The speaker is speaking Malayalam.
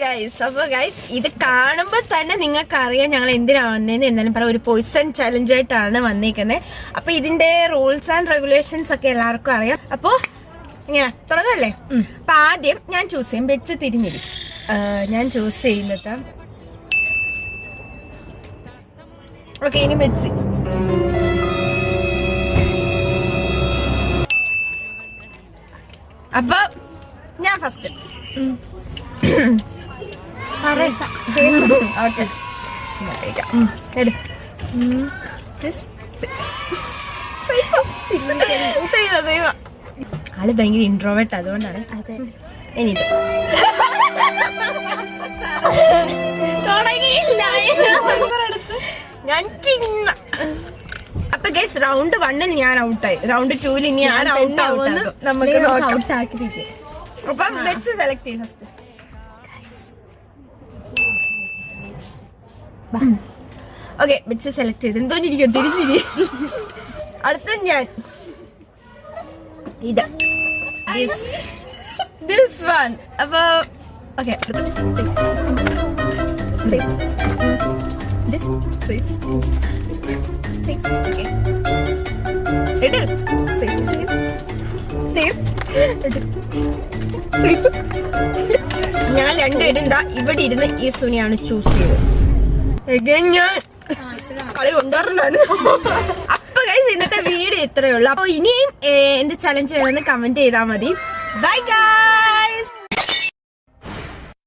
ഗൈസ് ഇത് കാണുമ്പോൾ തന്നെ നിങ്ങൾക്ക് അറിയാം ഞങ്ങൾ എന്തിനാ വന്നതെന്ന്. എന്നാലും പറയാം, ഒരു പോയിസൺ ചലഞ്ച് ആയിട്ടാണ് വന്നേക്കുന്നത്. അപ്പൊ ഇതിന്റെ റൂൾസ് ആൻഡ് റെഗുലേഷൻസ് ഒക്കെ എല്ലാവർക്കും അറിയാം. അപ്പൊ ഇങ്ങനെ തുടങ്ങല്ലേ. അപ്പൊ ആദ്യം ഞാൻ ചൂസ് ചെയ്യും. വെച്ച് തിരിഞ്ഞിരി. ഞാൻ ചൂസ് ചെയ്യുന്നത് ഓക്കെ. ഇനി വെച്ച് അപ്പൊ ഞാൻ ഫസ്റ്റ് ആള് ഭയങ്കര ഇൻട്രോവേർട്ട്, അതുകൊണ്ടാണ്. ഇനിത് ഞാൻ അപ്പൊ ഗൈസ് റൗണ്ട് 1 ഞാൻ ഔട്ടായി. റൗണ്ട് 2 ഇനി ഞാൻ ഔട്ട് ആവുമെന്ന് നമുക്ക് നോക്കാം. അപ്പം വെച്ച് സെലക്ട് ചെയ്യും ഫസ്റ്റ്. ഓക്കെ, വെച്ച് സെലക്ട് ചെയ്ത് എന്തോന്നിരിക്കും തിരിഞ്ഞിരി. അടുത്ത ഞാൻ ഇത് ദിസ് വൺ. അപ്പൊ ഓക്കെ, ഞാൻ രണ്ടുപേരും എന്താ ഇവിടെ ഇരുന്ന് ഈ സുനിയാണ് ചൂസ് ചെയ്തത്. ഞാൻ കളി കൊണ്ടുവരണാണ്. അപ്പൊ ഗൈസ് ഇന്നത്തെ വീഡിയോ ഇത്രയേ ഉള്ളൂ. അപ്പൊ ഇനിയും എന്ത് ചലഞ്ച് വേണമെന്ന് കമന്റ് ചെയ്താൽ മതി. Bye guys.